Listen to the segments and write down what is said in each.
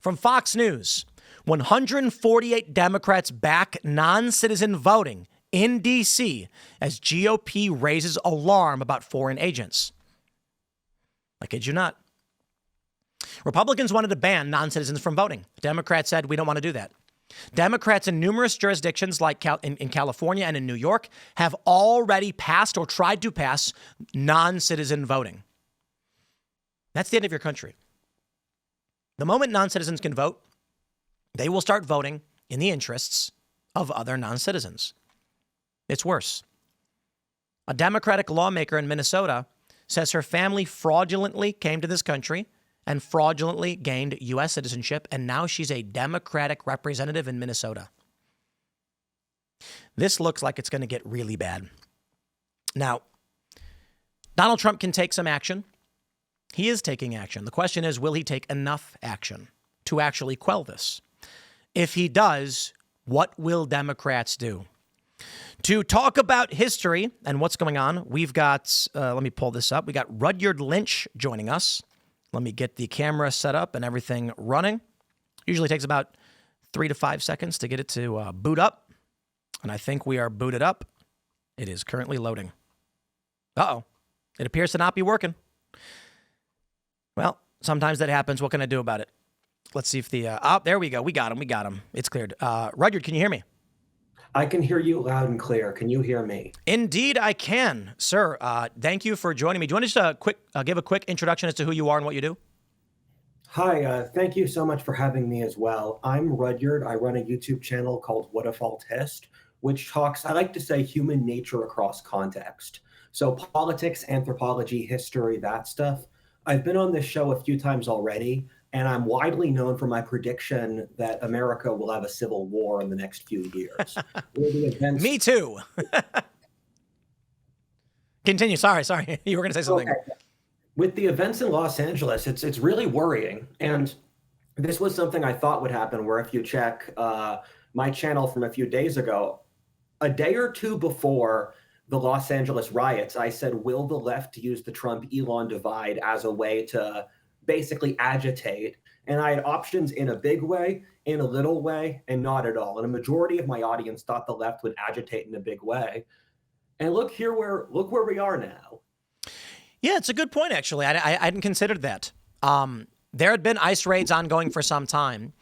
from Fox News. 148 Democrats back non-citizen voting in D.C. as GOP raises alarm about foreign agents. I kid you not. Republicans wanted to ban non-citizens from voting. Democrats said, we don't want to do that. Democrats in numerous jurisdictions like in California and in New York have already passed or tried to pass non-citizen voting. That's the end of your country. The moment non-citizens can vote, they will start voting in the interests of other non-citizens. It's worse. A Democratic lawmaker in Minnesota says her family fraudulently came to this country and fraudulently gained U.S. citizenship, and now she's a Democratic representative in Minnesota. This looks like it's going to get really bad. Now, Donald Trump can take some action. He is taking action. The question is, will he take enough action to actually quell this? If he does, what will Democrats do? To talk about history and what's going on, we've got, let me pull this up. We got Rudyard Lynch joining us. Let me get the camera set up and everything running. Usually takes about 3 to 5 seconds to get it to boot up. And I think we are booted up. It is currently loading. Uh-oh. It appears to not be working. Well, sometimes that happens. What can I do about it? Let's see if the... oh, there we go. We got him. It's cleared. Rudyard, can you hear me? I can hear you loud and clear. Can you hear me? Indeed, I can, sir. Thank you for joining me. Do you want to just give a quick introduction as to who you are and what you do? Hi, thank you so much for having me as well. I'm Rudyard. I run a YouTube channel called What If I'll Test, which talks, I like to say, human nature across context. So politics, anthropology, history, that stuff. I've been on this show a few times already, and I'm widely known for my prediction that America will have a civil war in the next few years. Me too. Continue. Sorry. You were going to say something. Okay. With the events in Los Angeles, it's really worrying. And this was something I thought would happen, where if you check my channel from a few days ago, a day or two before the Los Angeles riots, I said, will the left use the Trump-Elon divide as a way to basically agitate? And I had options in a big way, in a little way, and not at all. And a majority of my audience thought the left would agitate in a big way. And look where we are now. Yeah, it's a good point, actually. I hadn't considered that. There had been ICE raids ongoing for some time.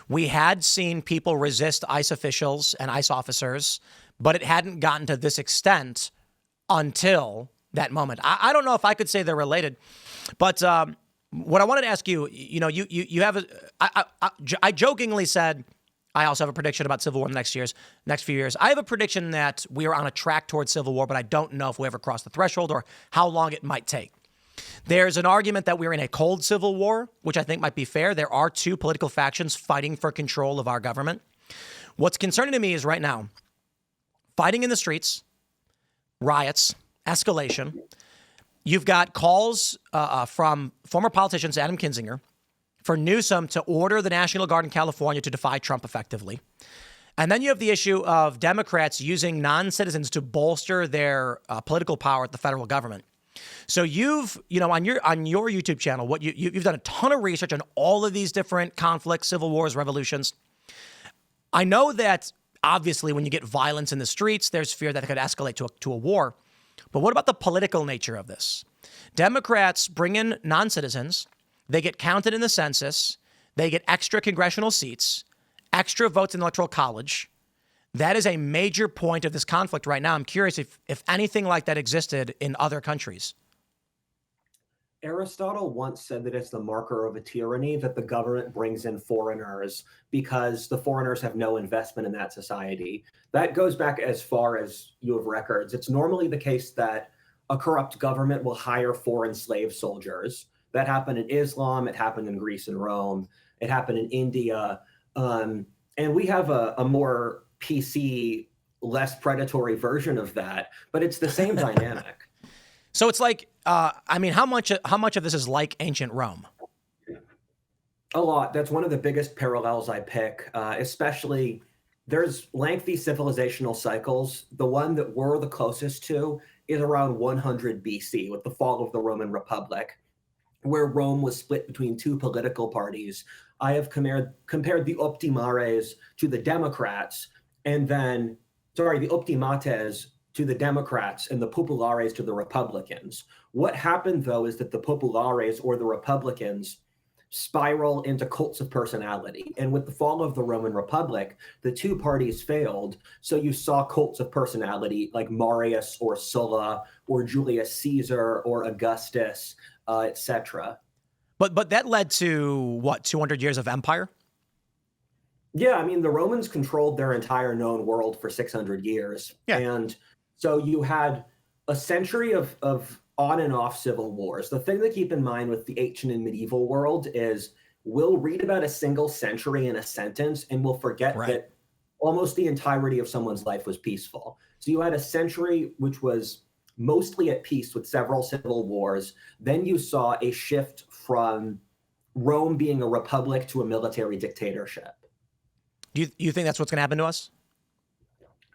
We had seen people resist ICE officials and ICE officers, but it hadn't gotten to this extent until that moment. I don't know if I could say they're related, but what I wanted to ask you, you have I jokingly said I also have a prediction about civil war in the next few years. I have a prediction that we are on a track towards civil war, but I don't know if we ever cross the threshold or how long it might take. There's an argument that we're in a cold civil war, which I think might be fair. There are two political factions fighting for control of our government. What's concerning to me is right now, fighting in the streets, riots, escalation. You've got calls from former politicians, Adam Kinzinger, for Newsom to order the National Guard in California to defy Trump effectively. And then you have the issue of Democrats using non-citizens to bolster their political power at the federal government. So you've, on your YouTube channel, what you've done a ton of research on all of these different conflicts, civil wars, revolutions. I know that obviously when you get violence in the streets, there's fear that it could escalate to a war. But what about the political nature of this? Democrats bring in non-citizens. They get counted in the census. They get extra congressional seats, extra votes in the Electoral College. That is a major point of this conflict right now. I'm curious if anything like that existed in other countries. Aristotle once said that it's the marker of a tyranny that the government brings in foreigners because the foreigners have no investment in that society. That goes back as far as you have records. It's normally the case that a corrupt government will hire foreign slave soldiers. That happened in Islam. It happened in Greece and Rome. It happened in India. And we have a more PC, less predatory version of that, but it's the same dynamic. So it's like, how much of this is like ancient Rome? A lot. That's one of the biggest parallels I pick, especially there's lengthy civilizational cycles. The one that we're the closest to is around 100 BC with the fall of the Roman Republic, where Rome was split between two political parties, I have compared the optimares to the Democrats, and then, sorry, the optimates to the Democrats and the populares to the Republicans. What happened, though, is that the populares, or the Republicans, spiral into cults of personality. And with the fall of the Roman Republic, the two parties failed. So you saw cults of personality like Marius or Sulla or Julius Caesar or Augustus, etc. But that led to what, 200 years of empire? Yeah, I mean, the Romans controlled their entire known world for 600 years. Yeah. And so you had a century of on and off civil wars. The thing to keep in mind with the ancient and medieval world is we'll read about a single century in a sentence and we'll forget that almost the entirety of someone's life was peaceful. So you had a century which was mostly at peace with several civil wars. Then you saw a shift from Rome being a republic to a military dictatorship. Do you think that's what's going to happen to us?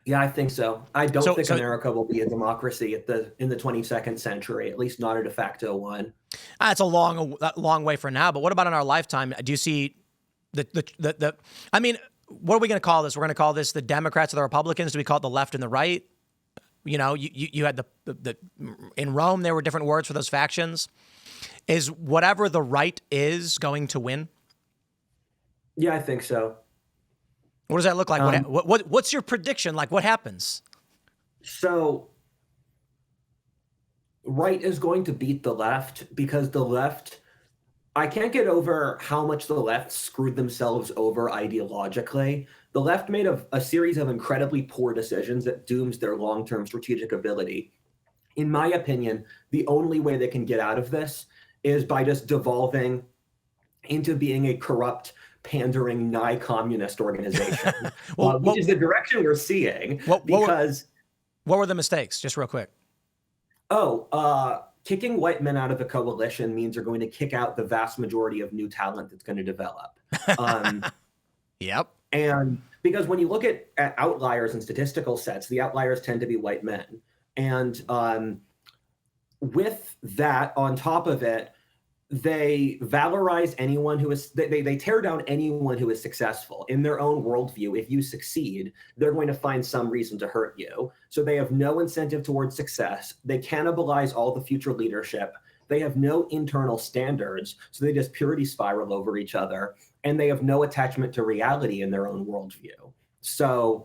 Yeah, I think so. I don't think America will be a democracy in the 22nd century, at least not a de facto one. It's a long way for now. But what about in our lifetime? Do you see the I mean, what are we going to call this? We're going to call this the Democrats or the Republicans? Do we call it the left and the right? You know, you had the in Rome, there were different words for those factions. Is whatever the right is going to win? Yeah, I think so. What does that look like? What's your prediction? Like, what happens? So, right is going to beat the left because the left, I can't get over how much the left screwed themselves over ideologically. The left made a series of incredibly poor decisions that dooms their long-term strategic ability. In my opinion, the only way they can get out of this is by just devolving into being a corrupt, pandering, nigh communist organization, which is the direction we're seeing. What were the mistakes? Just real quick. Kicking white men out of the coalition means you're going to kick out the vast majority of new talent that's going to develop. Yep. And because when you look at outliers and statistical sets, the outliers tend to be white men. And with that, on top of it, they valorize anyone who is, they tear down anyone who is successful. In their own worldview, if you succeed, they're going to find some reason to hurt you. So they have no incentive towards success. They cannibalize all the future leadership. They have no internal standards, so they just purity spiral over each other. And they have no attachment to reality in their own worldview. So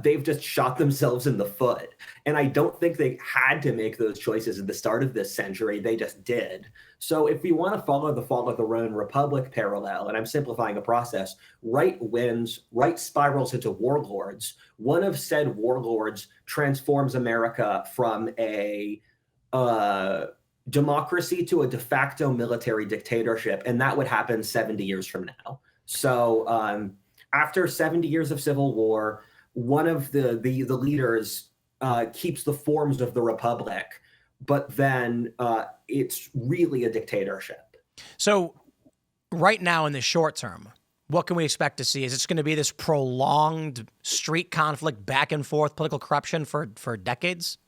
they've just shot themselves in the foot. And I don't think they had to make those choices at the start of this century. They just did. So if we want to follow the fall of the Roman Republic parallel, and I'm simplifying a process, right wins, right spirals into warlords. One of said warlords transforms America from a democracy to a de facto military dictatorship. And that would happen 70 years from now. So after 70 years of civil war, one of the leaders keeps the forms of the republic, but then it's really a dictatorship. So right now in the short term, what can we expect to see? Is it going to be this prolonged street conflict, back and forth, political corruption for decades?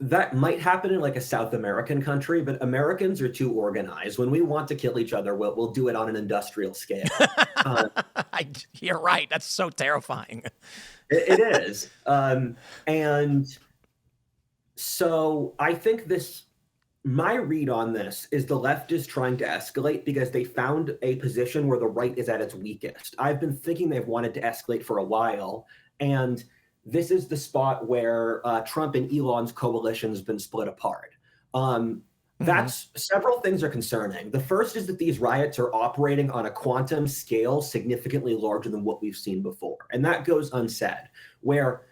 That might happen in like a South American country, but Americans are too organized. When we want to kill each other, we'll do it on an industrial scale. You're right. That's so terrifying. It is. And so I think my read on this is the left is trying to escalate because they found a position where the right is at its weakest. I've been thinking they've wanted to escalate for a while, and this is the spot where Trump and Elon's coalition has been split apart. That's several things are concerning. The first is that these riots are operating on a quantum scale significantly larger than what we've seen before. And that goes unsaid, where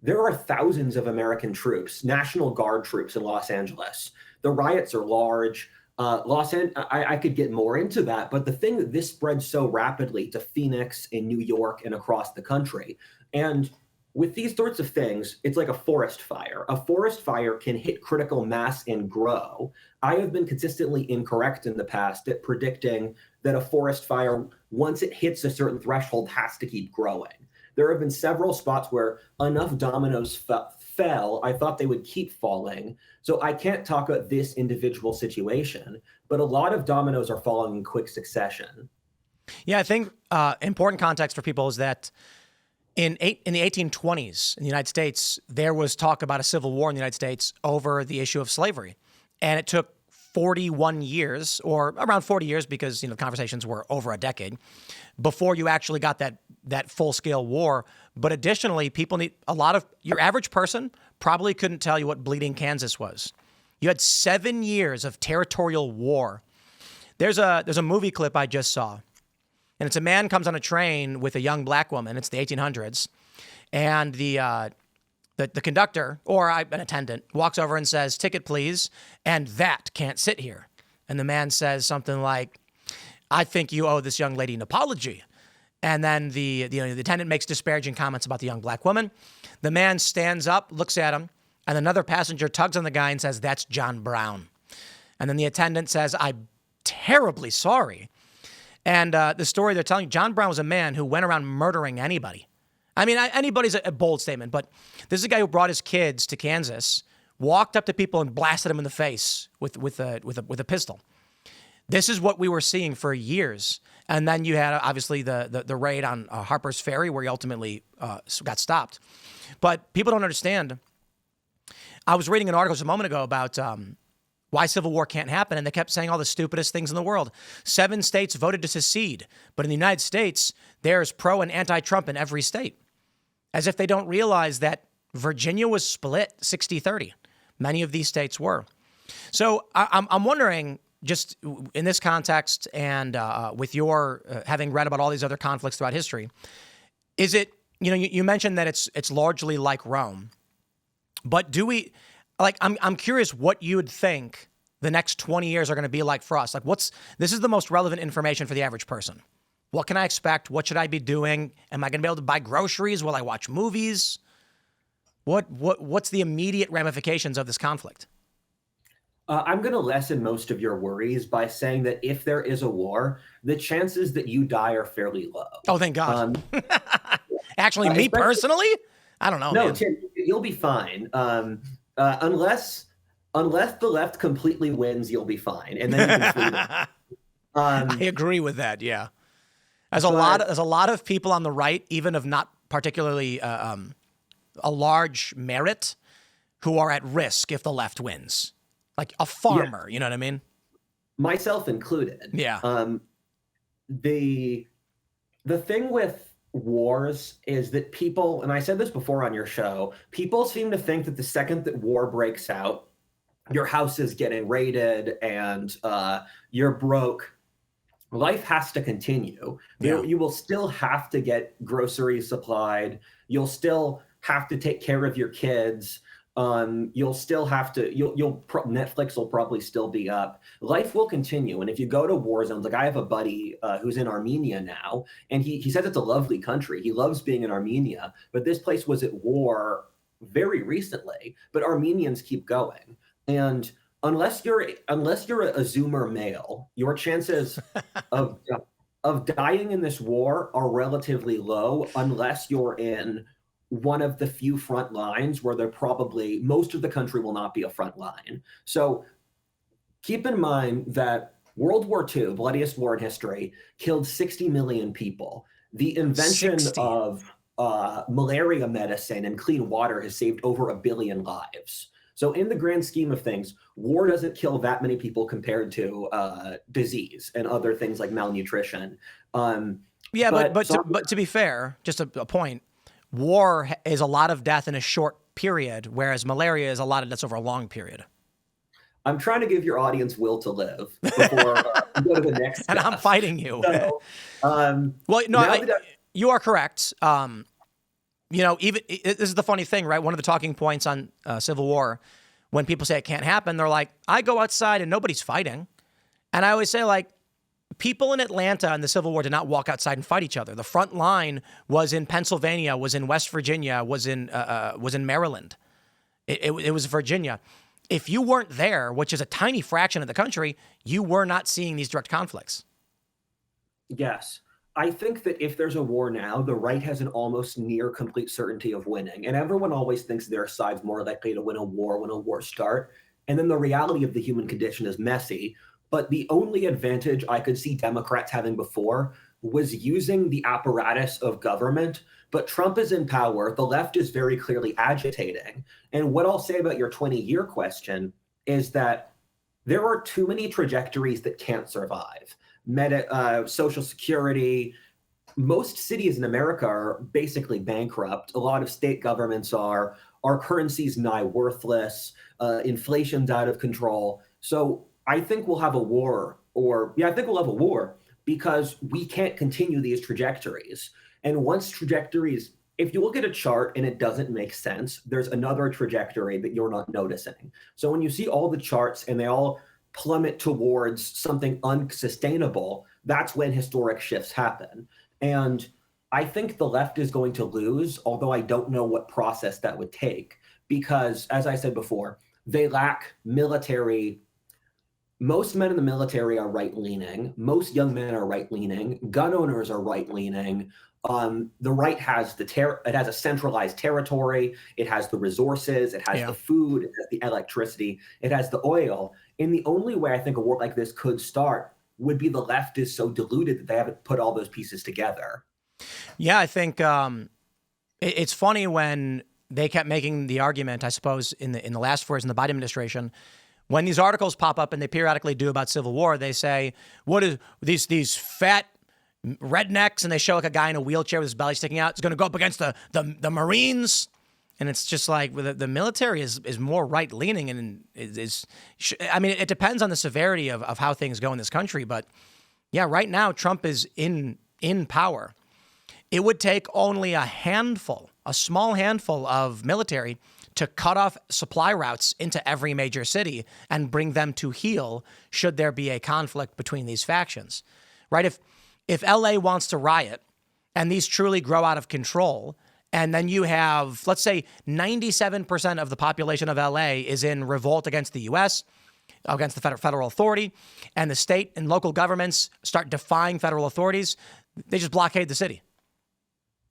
there are thousands of American troops, National Guard troops in Los Angeles. The riots are large. I could get more into that, but the thing that this spread so rapidly to Phoenix and New York and across the country. And with these sorts of things, it's like a forest fire. A forest fire can hit critical mass and grow. I have been consistently incorrect in the past at predicting that a forest fire, once it hits a certain threshold, has to keep growing. There have been several spots where enough dominoes fell, I thought they would keep falling. So I can't talk about this individual situation, but a lot of dominoes are falling in quick succession. Yeah, I think important context for people is that in the 1820s in the United States, there was talk about a civil war in the United States over the issue of slavery. And it took 41 years, or around 40 years, because the conversations were over a decade, before you actually got that full-scale war. But additionally, people need your average person probably couldn't tell you what Bleeding Kansas was. You had 7 years of territorial war. There's a movie clip I just saw, and it's a man comes on a train with a young black woman. It's the 1800s, and the conductor or an attendant walks over and says, "Ticket, please," and that can't sit here. And the man says something like, "I think you owe this young lady an apology." And then the attendant makes disparaging comments about the young black woman. The man stands up, looks at him, and another passenger tugs on the guy and says, "That's John Brown." And then the attendant says, "I'm terribly sorry." And the story they're telling, John Brown was a man who went around murdering anybody. I mean, anybody's a bold statement, but this is a guy who brought his kids to Kansas, walked up to people and blasted them in the face with a pistol. This is what we were seeing for years. And then you had, obviously, the raid on Harper's Ferry, where he ultimately got stopped. But people don't understand. I was reading an article just a moment ago about why civil war can't happen, and they kept saying all the stupidest things in the world. 7 states voted to secede, but in the United States, there's pro and anti-Trump in every state. As if they don't realize that Virginia was split 60-30. Many of these states were. So I'm wondering, just in this context and with your having read about all these other conflicts throughout history, is it, you mentioned that it's largely like Rome, but do we, I'm curious what you would think the next 20 years are going to be like for us. This is the most relevant information for the average person. What can I expect? What should I be doing? Am I going to be able to buy groceries? Will I watch movies? What's the immediate ramifications of this conflict? I'm going to lessen most of your worries by saying that if there is a war, the chances that you die are fairly low. Oh, thank God. Actually, me personally, I don't know. No, man. Tim, you'll be fine. Unless the left completely wins, you'll be fine, and then you can flee them. I agree with that. Yeah, there's a lot of people on the right, even of not particularly a large merit, who are at risk if the left wins. Like a farmer, you know what I mean? Myself included. Yeah. The thing with wars is that people, and I said this before on your show, people seem to think that the second that war breaks out, your house is getting raided and you're broke. Life has to continue. Yeah. You will still have to get groceries supplied. You'll still have to take care of your kids. You'll still have to, Netflix will probably still be up. Life will continue. And if you go to war zones, like I have a buddy who's in Armenia now, and he says it's a lovely country. He loves being in Armenia, but this place was at war very recently, but Armenians keep going. And unless you're a Zoomer male, your chances of dying in this war are relatively low unless you're in one of the few front lines where most of the country will not be a front line. So keep in mind that World War II, bloodiest war in history, killed 60 million people. The invention 60. of malaria medicine and clean water has saved over 1 billion lives. So in the grand scheme of things, war doesn't kill that many people compared to disease and other things like malnutrition. But to be fair, just a point, war is a lot of death in a short period, whereas malaria is a lot of deaths over a long period. I'm trying to give your audience will to live before we go to the next And I'm fighting you. So, you are correct. Even this is the funny thing, right? One of the talking points on Civil War, when people say it can't happen, they're like, I go outside and nobody's fighting. And I always say, people in Atlanta in the Civil War did not walk outside and fight each other. The front line was in Pennsylvania, was in West Virginia, was in Maryland. It was Virginia. If you weren't there, which is a tiny fraction of the country, you were not seeing these direct conflicts. Yes. I think that if there's a war now, the right has an almost near complete certainty of winning. And everyone always thinks their side's more likely to win a war when a war starts. And then the reality of the human condition is messy. But the only advantage I could see Democrats having before was using the apparatus of government. But Trump is in power. The left is very clearly agitating. And what I'll say about your 20-year question is that there are too many trajectories that can't survive. Social Security, most cities in America are basically bankrupt. A lot of state governments are. Our currency's nigh worthless. Inflation's out of control. So I think we'll have a war, I think we'll have a war because we can't continue these trajectories. And once trajectories, if you look at a chart and it doesn't make sense, there's another trajectory that you're not noticing. So when you see all the charts and they all plummet towards something unsustainable, that's when historic shifts happen. And I think the left is going to lose, although I don't know what process that would take, because as I said before, they lack military. Most men in the military are right-leaning. Most young men are right-leaning. Gun owners are right-leaning. The right has it has a centralized territory. It has the resources. It has the food. It has the electricity. It has the oil. And the only way I think a war like this could start would be the left is so diluted that they haven't put all those pieces together. Yeah, I think it's funny when they kept making the argument, I suppose, in the last 4 years in the Biden administration, when these articles pop up and they periodically do about civil war, they say, what is these fat rednecks, and they show like a guy in a wheelchair with his belly sticking out, is going to go up against the Marines. And it's just like the military is more right-leaning and it depends on the severity of how things go in this country. But yeah, right now, Trump is in power. It would take only a small handful of military to cut off supply routes into every major city and bring them to heel should there be a conflict between these factions, right? If LA wants to riot and these truly grow out of control, and then you have, let's say, 97% of the population of LA is in revolt against the U.S., against the federal authority, and the state and local governments start defying federal authorities, they just blockade the city.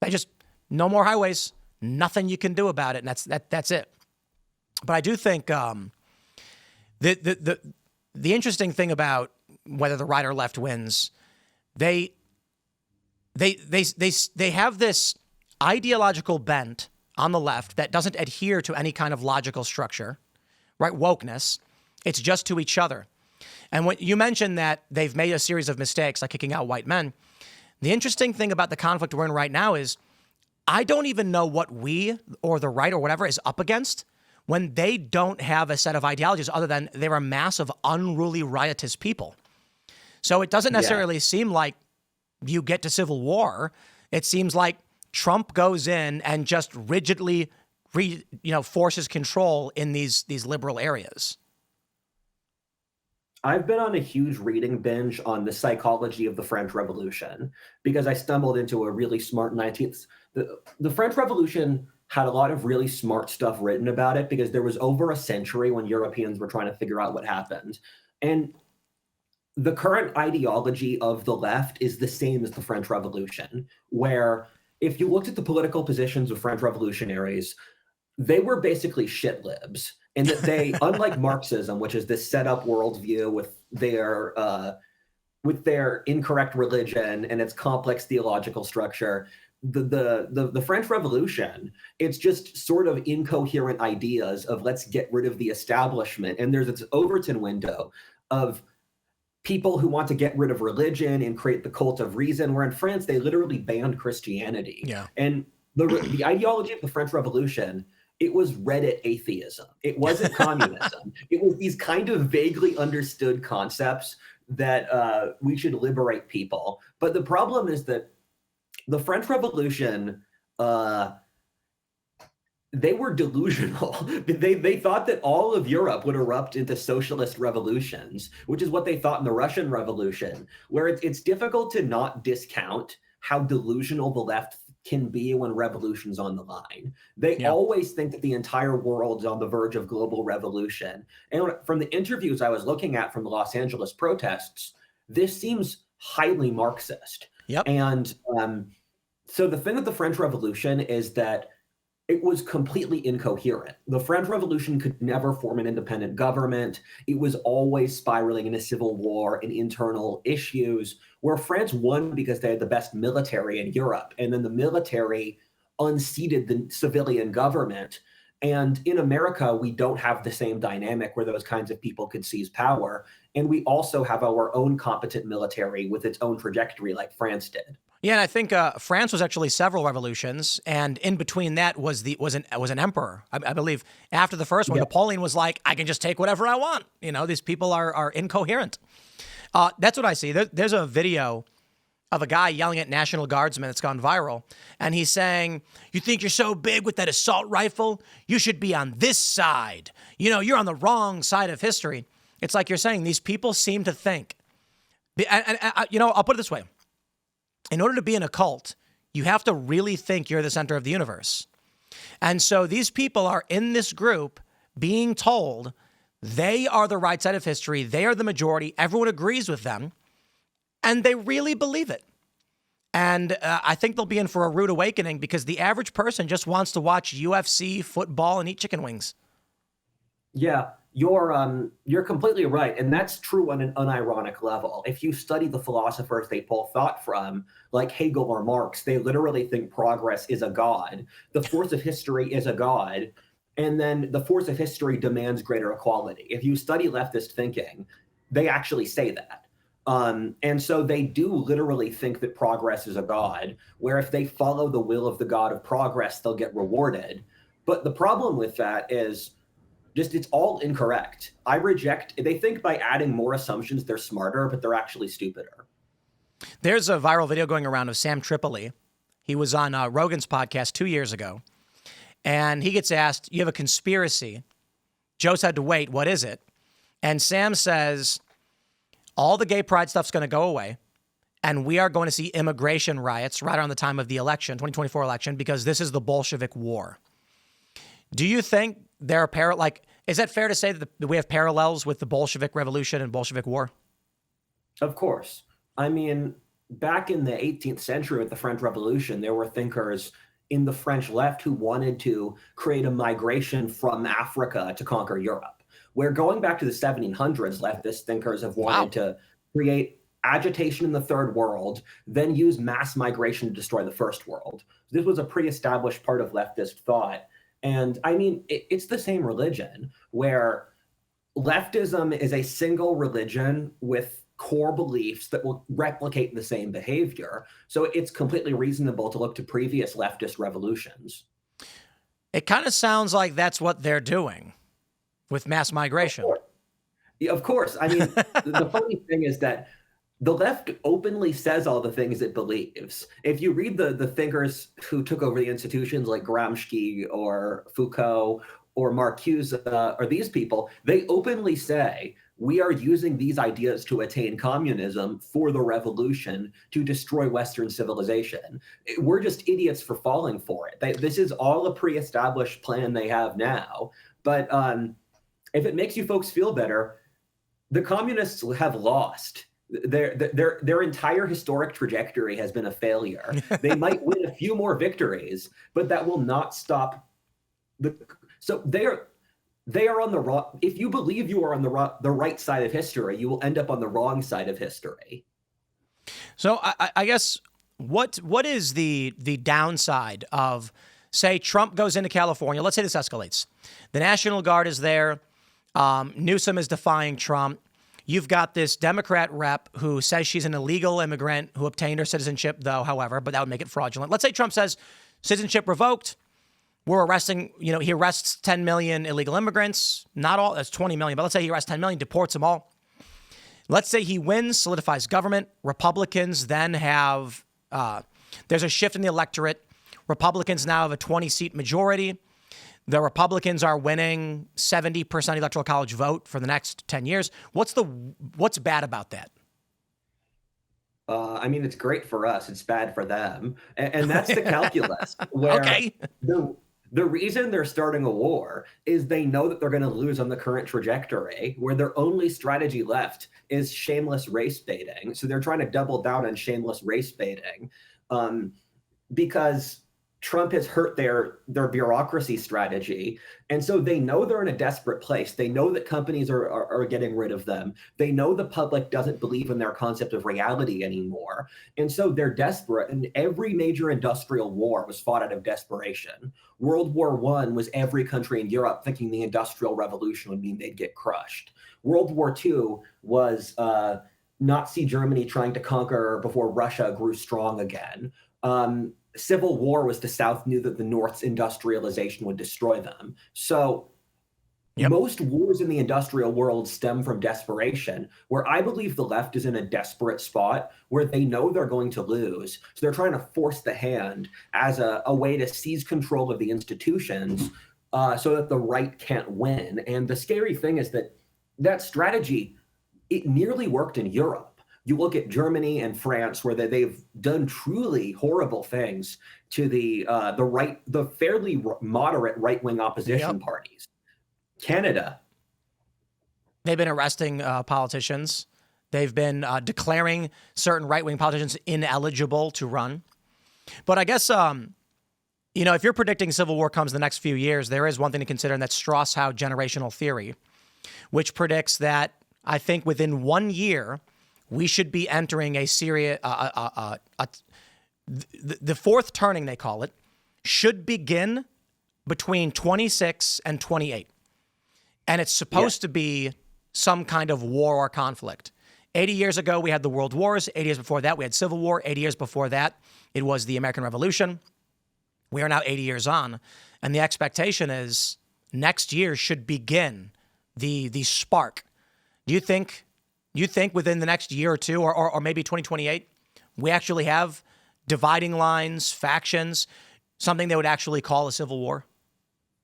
They just, no more highways, nothing you can do about it, and that's it. But I do think the interesting thing about whether the right or left wins, they have this ideological bent on the left that doesn't adhere to any kind of logical structure, right? Wokeness. It's just to each other. And when you mentioned that they've made a series of mistakes, like kicking out white men, the interesting thing about the conflict we're in right now is I don't even know what we or the right or whatever is up against when they don't have a set of ideologies other than they're a mass of unruly, riotous people. So it doesn't necessarily seem like you get to civil war. It seems like Trump goes in and just rigidly forces control in these liberal areas. I've been on a huge reading binge on the psychology of the French Revolution because I stumbled into a really smart 19th. The French Revolution had a lot of really smart stuff written about it because there was over a century when Europeans were trying to figure out what happened. And the current ideology of the left is the same as the French Revolution, where if you looked at the political positions of French revolutionaries, they were basically shit libs. And that they, unlike Marxism, which is this set up worldview with their incorrect religion and its complex theological structure, the French Revolution, it's just sort of incoherent ideas of let's get rid of the establishment. And there's this Overton window of people who want to get rid of religion and create the cult of reason, where in France, they literally banned Christianity. Yeah. And the ideology of the French Revolution, it was Reddit atheism. It wasn't communism. It was these kind of vaguely understood concepts that we should liberate people. But the problem is that the French Revolution, they were delusional. They thought that all of Europe would erupt into socialist revolutions, which is what they thought in the Russian Revolution, where it's difficult to not discount how delusional the left can be when revolution's on the line. They always think that the entire world is on the verge of global revolution. And from the interviews I was looking at from the Los Angeles protests, this seems highly Marxist. Yep. And so the thing with the French Revolution is that it was completely incoherent. The French Revolution could never form an independent government. It was always spiraling into civil war and internal issues, where France won because they had the best military in Europe. And then the military unseated the civilian government. And in America, we don't have the same dynamic where those kinds of people could seize power. And we also have our own competent military with its own trajectory, like France did. Yeah, and I think France was actually several revolutions, and in between that was an emperor. I believe after the first one, Yeah. Napoleon was like, "I can just take whatever I want." These people are incoherent. That's what I see. There's a video of a guy yelling at National Guardsmen that's gone viral, and he's saying, "You think you're so big with that assault rifle? You should be on this side. You're on the wrong side of history." It's like you're saying these people seem to think, and I'll put it this way. In order to be in a cult, you have to really think you're the center of the universe. And so these people are in this group being told they are the right side of history. They are the majority. Everyone agrees with them. And they really believe it. And I think they'll be in for a rude awakening because the average person just wants to watch UFC, football, and eat chicken wings. Yeah, you're completely right, and that's true on an unironic level. If you study the philosophers they pull thought from, like Hegel or Marx, they literally think progress is a god, the force of history is a god, and then the force of history demands greater equality. If you study leftist thinking, they actually say that. And so they do literally think that progress is a god, where if they follow the will of the god of progress, they'll get rewarded. But the problem with that is just it's all incorrect. They think by adding more assumptions, they're smarter, but they're actually stupider. There's a viral video going around of Sam Tripoli. He was on Rogan's podcast 2 years ago. And he gets asked, "You have a conspiracy." Joe said to wait, "What is it?" And Sam says, "All the gay pride stuff's going to go away. And we are going to see immigration riots right around the time of the election, 2024 election, because this is the Bolshevik war." Do you think there are is that fair to say that we have parallels with the Bolshevik Revolution and Bolshevik War? Of course. I mean, back in the 18th century with the French Revolution, there were thinkers in the French left who wanted to create a migration from Africa to conquer Europe. Where going back to the 1700s, leftist thinkers have wanted to create agitation in the third world, then use mass migration to destroy the first world. This was a pre-established part of leftist thought. And I mean, it's the same religion where leftism is a single religion with core beliefs that will replicate the same behavior. So it's completely reasonable to look to previous leftist revolutions. It kind of sounds like that's what they're doing with mass migration. Of course. I mean, the funny thing is that the left openly says all the things it believes. If you read the thinkers who took over the institutions like Gramsci or Foucault or Marcuse or these people, they openly say, we are using these ideas to attain communism for the revolution to destroy Western civilization. We're just idiots for falling for it. This is all a pre-established plan they have now. But if it makes you folks feel better, the communists have lost. Their entire historic trajectory has been a failure. They might win a few more victories, but that will not stop so they are on the wrong. If you believe you are on the right side of history, you will end up on the wrong side of history. So I guess what is the downside of, say, Trump goes into California? Let's say this escalates. The National Guard is there. Newsom is defying Trump. You've got this Democrat rep who says she's an illegal immigrant who obtained her citizenship, though, however, but that would make it fraudulent. Let's say Trump says citizenship revoked. We're arresting, he arrests 10 million illegal immigrants. Not all, that's 20 million, but let's say he arrests 10 million, deports them all. Let's say he wins, solidifies government. Republicans then have, there's a shift in the electorate. Republicans now have a 20-seat majority. The Republicans are winning 70% electoral college vote for the next 10 years. What's bad about that? I mean, it's great for us. It's bad for them. And that's the calculus. Where Okay. The reason they're starting a war is they know that they're going to lose on the current trajectory, where their only strategy left is shameless race baiting. So they're trying to double down on shameless race baiting because Trump has hurt their bureaucracy strategy. And so they know they're in a desperate place. They know that companies are getting rid of them. They know the public doesn't believe in their concept of reality anymore. And so they're desperate. And every major industrial war was fought out of desperation. World War I was every country in Europe thinking the Industrial Revolution would mean they'd get crushed. World War II was Nazi Germany trying to conquer before Russia grew strong again. Civil War was the South knew that the North's industrialization would destroy them. So most wars in the industrial world stem from desperation, where I believe the left is in a desperate spot where they know they're going to lose. So they're trying to force the hand as a way to seize control of the institutions so that the right can't win. And the scary thing is that strategy, it nearly worked in Europe. You look at Germany and France, where they've done truly horrible things to the fairly moderate right-wing opposition parties. Canada, they've been arresting politicians. They've been declaring certain right-wing politicians ineligible to run. But I guess if you're predicting civil war comes in the next few years, there is one thing to consider, and that's Strauss-Howe generational theory, which predicts that I think within 1 year, we should be entering a serious, the fourth turning, they call it, should begin between 26 and 28. And it's supposed to be some kind of war or conflict. 80 years ago, we had the World Wars. 80 years before that, we had Civil War. 80 years before that, it was the American Revolution. We are now 80 years on. And the expectation is next year should begin the spark. Do you think within the next year or two, or maybe 2028, we actually have dividing lines, factions, something they would actually call a civil war?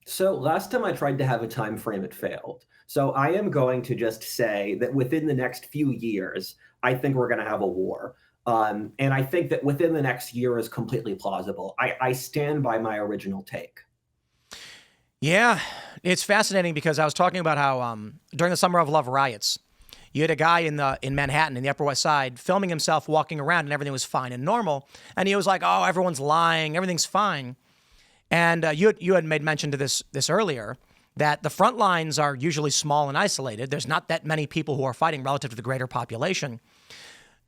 So last time I tried to have a time frame, it failed. So I am going to just say that within the next few years, I think we're going to have a war. And I think that within the next year is completely plausible. I stand by my original take. Yeah, it's fascinating because I was talking about how during the Summer of Love riots, you had a guy in Manhattan, in the Upper West Side, filming himself walking around and everything was fine and normal. And he was like, oh, everyone's lying, everything's fine. And you had made mention to this earlier, that the front lines are usually small and isolated. There's not that many people who are fighting relative to the greater population.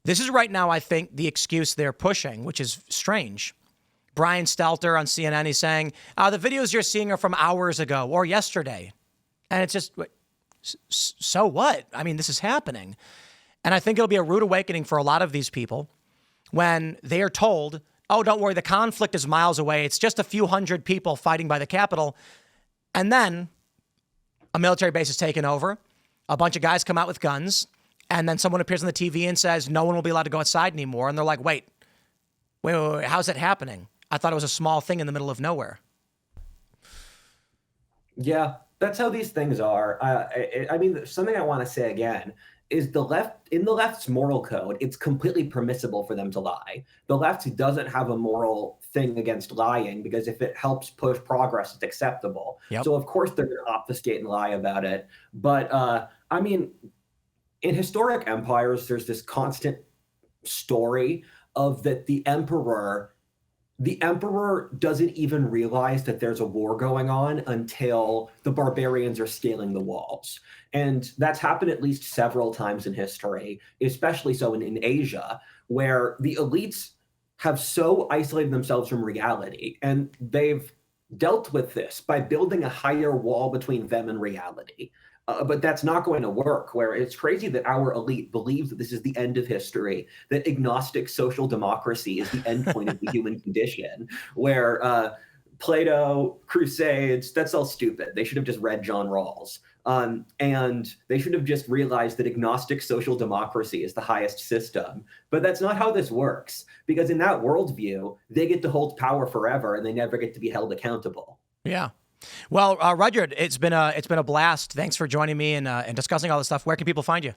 This is right now, I think, the excuse they're pushing, which is strange. Brian Stelter on CNN, he's saying, the videos you're seeing are from hours ago or yesterday. And it's just, so what? I mean, this is happening. And I think it'll be a rude awakening for a lot of these people when they are told, oh, don't worry, the conflict is miles away. It's just a few hundred people fighting by the Capitol. And then a military base is taken over. A bunch of guys come out with guns. And then someone appears on the TV and says, no one will be allowed to go outside anymore. And they're like, wait, how's that happening? I thought it was a small thing in the middle of nowhere. Yeah, that's how these things are. I mean, something I want to say again is in the left's moral code, it's completely permissible for them to lie. The left doesn't have a moral thing against lying because if it helps push progress, it's acceptable. Yep. So of course they're going to obfuscate and lie about it. But I mean, in historic empires, there's this constant story of that the emperor doesn't even realize that there's a war going on until the barbarians are scaling the walls. And that's happened at least several times in history, especially so in Asia, where the elites have so isolated themselves from reality. And they've dealt with this by building a higher wall between them and reality. But that's not going to work, where it's crazy that our elite believes that this is the end of history, that agnostic social democracy is the end point of the human condition, where Plato, Crusades, that's all stupid. They should have just read John Rawls. And they should have just realized that agnostic social democracy is the highest system. But that's not how this works, because in that worldview, they get to hold power forever and they never get to be held accountable. Yeah. Well, Rudyard, it's been a blast. Thanks for joining me and discussing all this stuff. Where can people find you?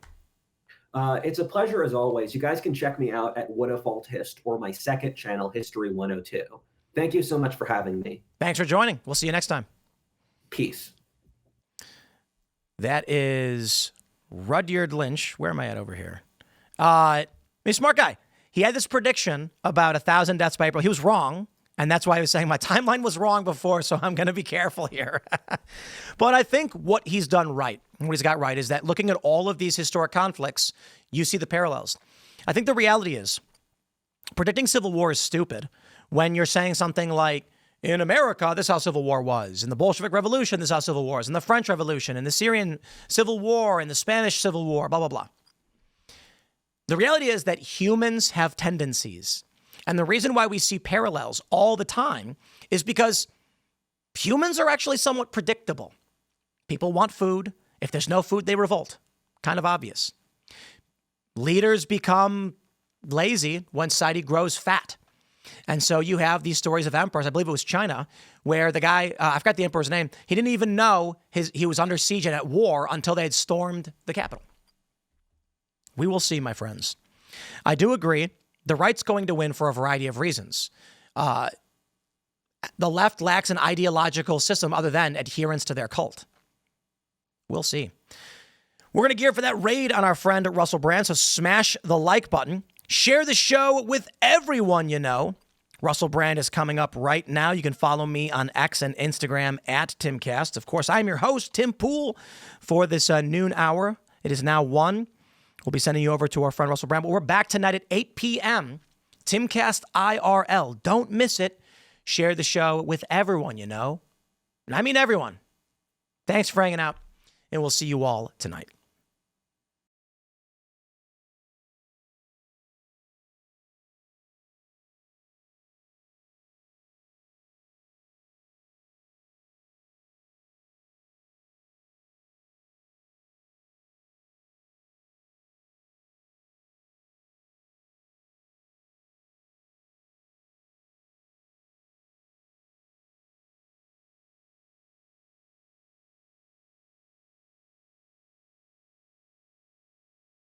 It's a pleasure as always. You guys can check me out at What If Alt Hist or my second channel, History 102. Thank you so much for having me. Thanks for joining. We'll see you next time. Peace. That is Rudyard Lynch. Where am I at over here? He's a smart guy. He had this prediction about 1,000 deaths by April. He was wrong. And that's why I was saying my timeline was wrong before, so I'm going to be careful here. But I think what he's done right, what he's got right, is that looking at all of these historic conflicts, you see the parallels. I think the reality is predicting civil war is stupid when you're saying something like, in America, this is how civil war was. In the Bolshevik Revolution, this is how civil war was. In the French Revolution, in the Syrian Civil War, in the Spanish Civil War, blah, blah, blah. The reality is that humans have tendencies. And the reason why we see parallels all the time is because humans are actually somewhat predictable. People want food. If there's no food, they revolt. Kind of obvious. Leaders become lazy when society grows fat. And so you have these stories of emperors. I believe it was China, where the guy, I forgot the emperor's name, he didn't even know he was under siege and at war until they had stormed the capital. We will see, my friends. I do agree the right's going to win for a variety of reasons. The left lacks an ideological system other than adherence to their cult. We'll see. We're going to gear for that raid on our friend Russell Brand, so smash the like button. Share the show with everyone you know. Russell Brand is coming up right now. You can follow me on X and Instagram at Timcast. Of course, I'm your host, Tim Pool, for this noon hour. It is now 1. We'll be sending you over to our friend Russell Brand. But we're back tonight at 8 p.m. Timcast IRL. Don't miss it. Share the show with everyone you know. And I mean everyone. Thanks for hanging out, and we'll see you all tonight.